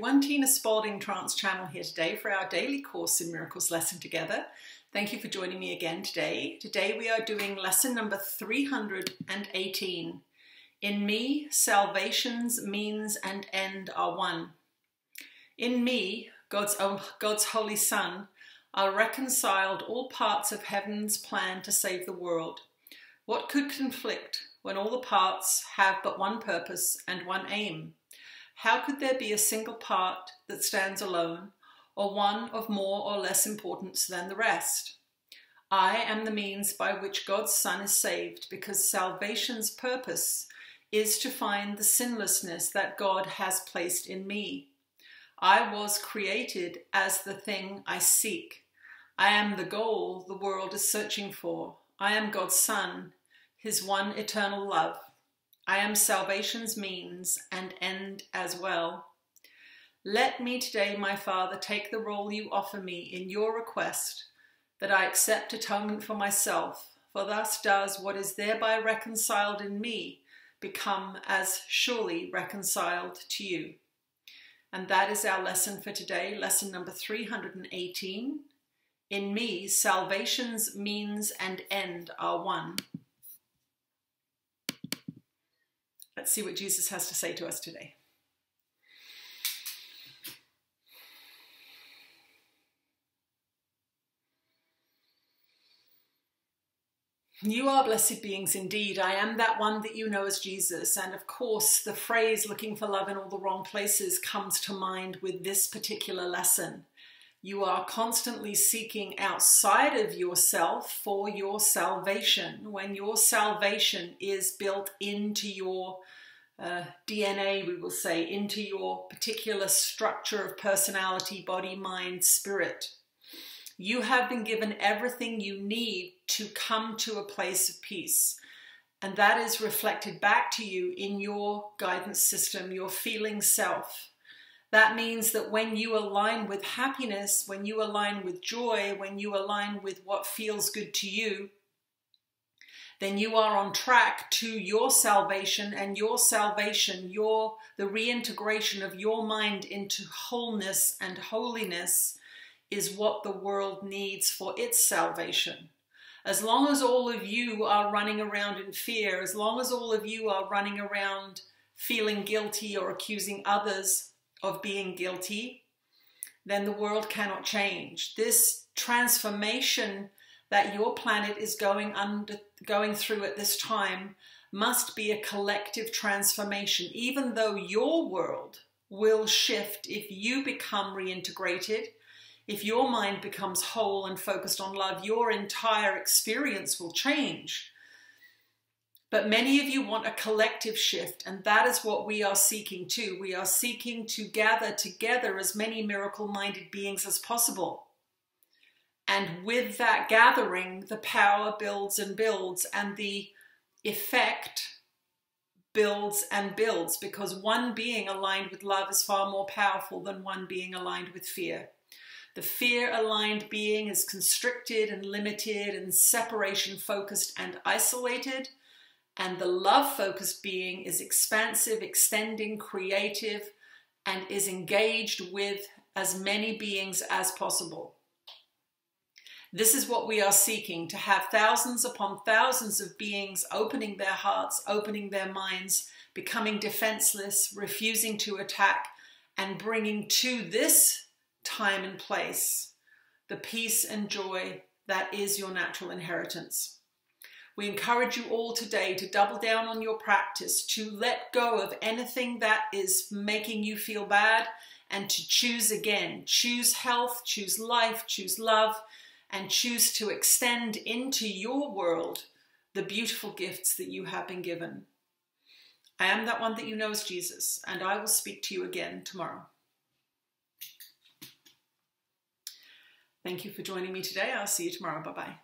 everyone. Tina Spalding, Trance channel here today for our daily Course in Miracles lesson together. Thank you for joining me again today. Today we are doing lesson number 318. In me, salvation's means and end are one. In me, God's Holy Son, are reconciled all parts of heaven's plan to save the world. What could conflict when all the parts have but one purpose and one aim? How could there be a single part that stands alone, or one of more or less importance than the rest? I am the means by which God's Son is saved, because salvation's purpose is to find the sinlessness that God has placed in me. I was created as the thing I seek. I am the goal the world is searching for. I am God's Son, His one eternal love. I am salvation's means and end as well. Let me today, my Father, take the role you offer me in your request, that I accept atonement for myself, for thus does what is thereby reconciled in me become as surely reconciled to you. And that is our lesson for today, lesson number 318. In me, salvation's means and end are one. Let's see what Jesus has to say to us today. You are blessed beings indeed. I am that one that you know as Jesus. And of course, the phrase looking for love in all the wrong places comes to mind with this particular lesson. You are constantly seeking outside of yourself for your salvation, when your salvation is built into your DNA, we will say, into your particular structure of personality, body, mind, spirit. You have been given everything you need to come to a place of peace. And that is reflected back to you in your guidance system, your feeling self. That means that when you align with happiness, when you align with joy, when you align with what feels good to you, then you are on track to your salvation, and your salvation, the reintegration of your mind into wholeness and holiness is what the world needs for its salvation. As long as all of you are running around in fear, as long as all of you are running around feeling guilty or accusing others of being guilty, then the world cannot change. This transformation that your planet is going through at this time must be a collective transformation, even though your world will shift if you become reintegrated. If your mind becomes whole and focused on love, your entire experience will change. But many of you want a collective shift, and that is what we are seeking too. We are seeking to gather together as many miracle-minded beings as possible. And with that gathering, the power builds and builds, and the effect builds and builds, because one being aligned with love is far more powerful than one being aligned with fear. The fear-aligned being is constricted and limited and separation-focused and isolated, and the love-focused being is expansive, extending, creative, and is engaged with as many beings as possible. This is what we are seeking, to have thousands upon thousands of beings opening their hearts, opening their minds, becoming defenseless, refusing to attack, and bringing to this time and place the peace and joy that is your natural inheritance. We encourage you all today to double down on your practice, to let go of anything that is making you feel bad, and to choose again. Choose health, choose life, choose love, and choose to extend into your world the beautiful gifts that you have been given. I am that one that you know as Jesus, and I will speak to you again tomorrow. Thank you for joining me today. I'll see you tomorrow. Bye-bye.